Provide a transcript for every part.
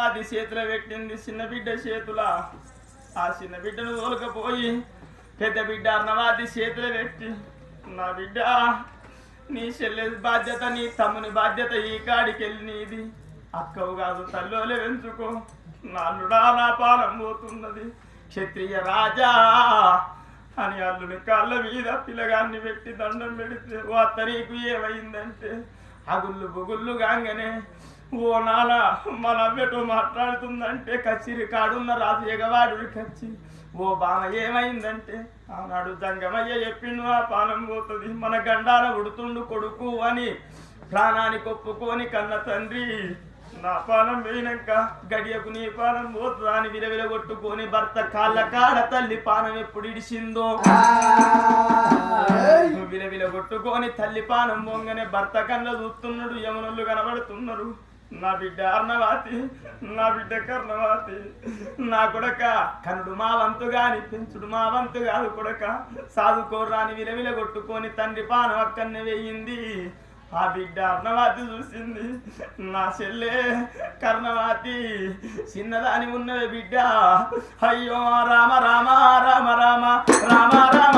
అది చేతిలో పెట్టింది చిన్న బిడ్డ చేతుల. ఆ చిన్న బిడ్డను తోలుకపోయి పెద్ద బిడ్డ అన్నవాది చేతిలో పెట్టి, నా బిడ్డ నీ చెల్లె బాధ్యత, నీ తమ్ముని బాధ్యత ఈ కాడికి వెళ్ళి నీది, అక్కవు కాదు తల్లోలే వెంచుకో, నాలుడా నా పాలం పోతున్నది క్షత్రియ రాజా అని అల్లుని కాళ్ళ మీద పిల్లగాన్ని పెట్టి దండం పెడితే, ఓ అత్త నీకు ఏమైందంటే అగుళ్ళు బుగుళ్ళు కాగానే ఓ నాల మన అవ్వటో మాట్లాడుతుందంటే కచ్చిరి కాడున్న రాజు ఎగవాడు కచ్చి, ఓ బామ ఏమైందంటే ఆనాడు జంగమయ్య చెప్పిండు ఆ పానం పోతుంది, మన గండాల ఉడుతుండు కొడుకు అని ప్రాణానికి ఒప్పుకొని కన్న తండ్రి, నా పానం వేయినాక గడియకు నీ పానం పోతుందా అని విలవిలగొట్టుకొని భర్త కాళ్ళ కాడ తల్లి పానం ఎప్పుడు ఇడిచిందో విలవిలగొట్టుకొని తల్లి పానం పొంగనే భర్త కళ్ళ చూస్తున్నాడు, యమునులు కనబడుతున్నారు. నా బిడ్డ అర్ణవాతి, నా బిడ్డ కర్ణవాతి, నా కొడక కనుడు మా వంతు గాని పెంచుడు మా వంతు కాదు కొడక, సాధుకోర్రాని విలవిల కొట్టుకొని తండ్రి పానం అక్కడనే వేయింది. ఆ బిడ్డ అర్ణవాతి చూసింది, నా చెల్లె కర్ణవాతి చిన్నదాని ఉన్నది బిడ్డ, అయ్యో రామ రామ రామ రామ రామ రామ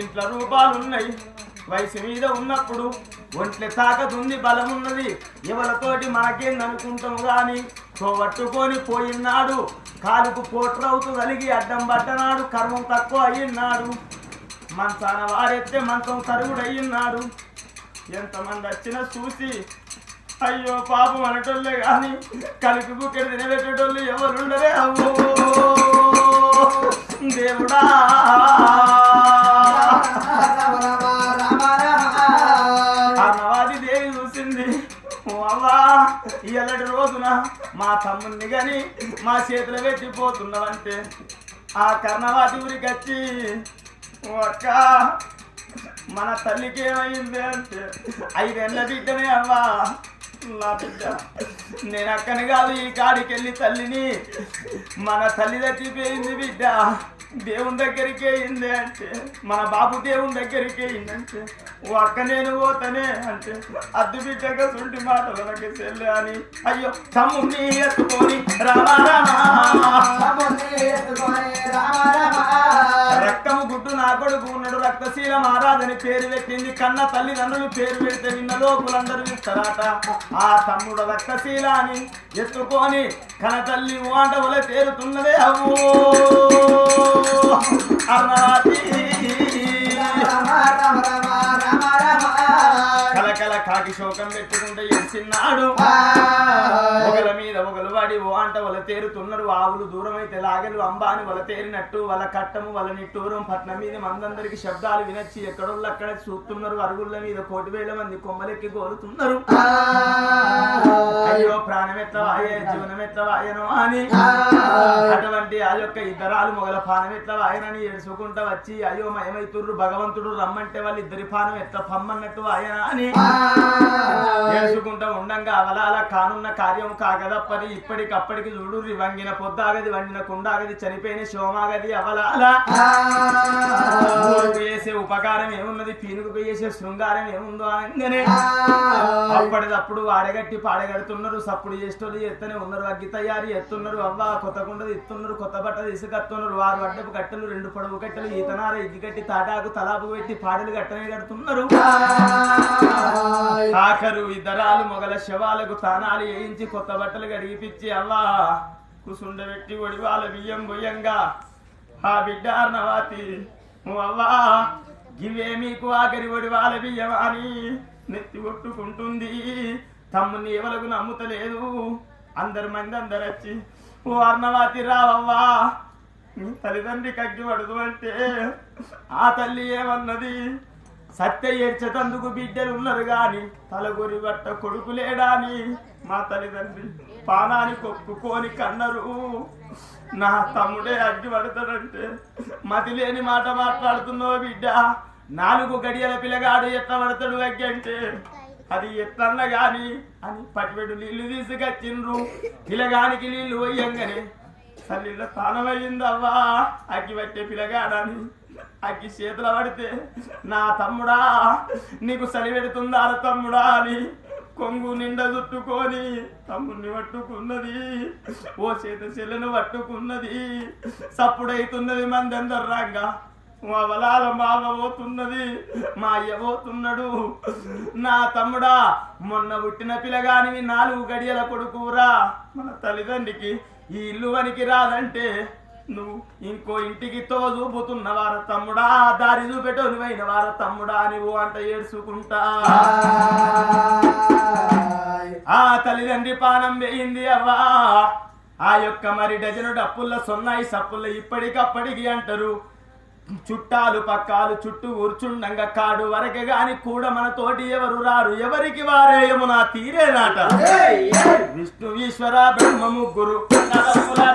ఇంట్లో రూపాలున్నాయి, వయసు మీద ఉన్నప్పుడు ఒంట్లే తాకతుంది, బలం ఉన్నది, ఎవరితోటి మనకేందనుకుంటాము గాని తోబట్టుకొని పోయినాడు, కాలుకు పోట్రవుతూ కలిగి అడ్డం పడ్డనాడు, కర్మం తక్కువ అయ్యినాడు, మంచాన వారెత్తే మంచం తరుగుడయ్యినాడు. ఎంతమంది వచ్చినా చూసి అయ్యో పాపం అనటోళ్ళే గాని కలిపి బుక్కెడు తినబెట్టేటోళ్ళు ఎవరుండరే, అవ్వో దేవుడా అన్నవాది దేవి చూసింది, అవ్వా ఇలాంటి రోజున మా తమ్ముడిని గాని మా చేతిలో పెట్టిపోతున్నావంటే ఆ కర్ణవాది ఊరికి వచ్చి, అక్క మన తల్లికి ఏమైంది అంటే 5 ఏళ్ళ బిడ్డనే అవ్వా నా బిడ్డ, నేను అక్కని కాదు ఈ కాడికి వెళ్ళి తల్లిని మన తల్లి తగ్గిపోయింది బిడ్డ, దేవుని దగ్గరికి అయింది అంటే మన బాబు దేవుని దగ్గరికి అయిందంటే, ఓ అక్క నేను పోతానే అంటే అద్దు బిడ్డగా సుంటి మాటలకి చెల్లె అని, అయ్యో తమ్ముని ఎత్తుకొని రక్తము గుడ్డు నా కొడుకు ఉన్నాడు, రక్తశీల మహారాజని పేరు పెట్టింది, కన్న తల్లిదండ్రులు పేరు పెడితే నిన్న లోకులందరూ ఇస్తారట. ఆ తమ్ముడు రక్తశీల అని ఎత్తుకొని కన తల్లి వాంట వల్ల తేరుతున్నదే అవ్వో అర్ణవాతి కలకల కాకి శోకం పెట్టుకుంటే ఎసిన్నాడు, ఒకల మీద ఒకలు వాడి ఓ అంట వల తేరుతున్నారు, ఆవులు దూరమైతే లాగలు అంబాని వల తేరినట్టు వాళ్ళ కట్టము వాళ్ళ నిట్టూరం పట్నం మీద మందందరికి శబ్దాలు వినొచ్చి ఎక్కడోళ్ళు అక్కడ చూస్తున్నారు, అరుగుళ్ళ మీద 1,000 మంది కొమ్మలెక్కి కోరుతున్నారు, అయ్యో ప్రాణం ఎట్లా వాయే జీవనం ఎట్లా వాయను అని అటువంటి ఆ యొక్క ఇద్దరాలు మొగల పానం ఎట్లా వాయనని ఏడుచుకుంటా వచ్చి అయ్యో మయమైతుర్రు, భగవంతుడు రమ్మంటే వాళ్ళు ఇద్దరి పానం ఎట్లా పమ్మన్నట్టు ఆయన అని ఏడుచుకుంటా ఉండంగా అవలాల కానున్న కార్యం కాగదప్పది, ఇప్పటికప్పటికి చూడు వంగిన పొద్దాగది వండిన కుండాగది చనిపోయిన శోమాగది అవలాల చేసే ఉపకారం ఏమున్నది, పీనుకు చేసే శృంగారం ఏముందో అనగానే అప్పటిదప్పుడు ఆడగట్టి పాడగడుతున్నారు, సప్పుడు చేసేటోళ్ళు ఎత్తనే ఉన్నారు, అగ్గి తయారీ ఎత్తున్నారు, అవ్వ కొత్త కుండది ఇస్తున్నారు, కొత్త బట్టలు ఇసుకత్తున్నారు, 6 అడ్డపు కట్టెలు 2 పొడవు కట్టెలు ఈతనార ఇగ్గి కట్టి తాటాకు తలాపు పెట్టి పాడలు గట్టనే కడుతున్నారు. ఆఖరు ఇద్దరాలు మొగల శవాలకు తానాలు వేయించి కొత్త బట్టలు గడిగిపిచ్చి అవ్వా కుసుండబెట్టి ఒడివాల బియ్యం బొయ్యంగా ఆ బిడ్డ అర్ణవాతి అవ్వా గివే మీకు ఆఖరి ఒడివాల బియ్యం అని నెత్తి కొట్టుకుంటుంది. తమ్ముని ఎవలకు నమ్ముతలేదు, అందరు వచ్చి ఓ అర్ణవాతి రావవ్వా నీ తల్లిదండ్రి కగ్గి పడదు అంటే ఆ తల్లి ఏమన్నది, సత్య ఏడ్చేటందుకు బిడ్డలు ఉన్నారు గాని తలగొరి బట్ట కొడుకు లేడాని మా తల్లిదండ్రి పానాన్ని కొప్పుకొని కన్నరు, నా తమ్ముడే అగ్గి పడతాడంటే మతి లేని మాట మాట్లాడుతున్నావు బిడ్డ, 4 గడియల పిల్లగాడు ఎట్లా పడతాడు అగ్గి అంటే అది ఎట్లన్నా గాని అని పటిపెట్టు నీళ్లు తీసుకొచ్చిండ్రు, పిల్లగానికి నీళ్లు పోయంగానే తల్లిలో తానమయ్యిందవ్వా అగ్గి పట్టే పిల్లగాడని అగ్గి చేతుల పడితే నా తమ్ముడా నీకు చలి పెడుతుందార తమ్ముడా అని కొంగు నిండా చుట్టుకొని తమ్ముడిని పట్టుకున్నది ఓ చేత చెల్లెను పట్టుకున్నది సప్పుడైతున్నది మందెందర్రాంగా మా వలాల మామ పోతున్నది మా అయ్య పోతున్నాడు నా తమ్ముడా మొన్న పుట్టిన పిల్లగానివి 4 గడియల కొడుకురా మన తల్లిదండ్రికి ఈ ఇల్లు వనికి రాదంటే నువ్వు ఇంకో ఇంటికి చూపుతున్న వార తమ్ముడా దారి చూపెట్టోనివైన వార తమ్ముడా నువ్వు అంట ఏడ్చుకుంటా ఆ తల్లిదండ్రి పానం వేయింది అవ్వా ఆ యొక్క మరి డజను డప్పుల్ల సొన్నాయి సప్పుల్ల ఇప్పటికప్పటికి అంటారు చుట్టాలు పక్కాలు చుట్టూ కూర్చుండంగా కాడు వరకే గాని కూడా మన తోటి ఎవరు రారు ఎవరికి వారే యమునా తీరేనాట విష్ణు ఈశ్వర బ్రహ్మ ముగ్గురు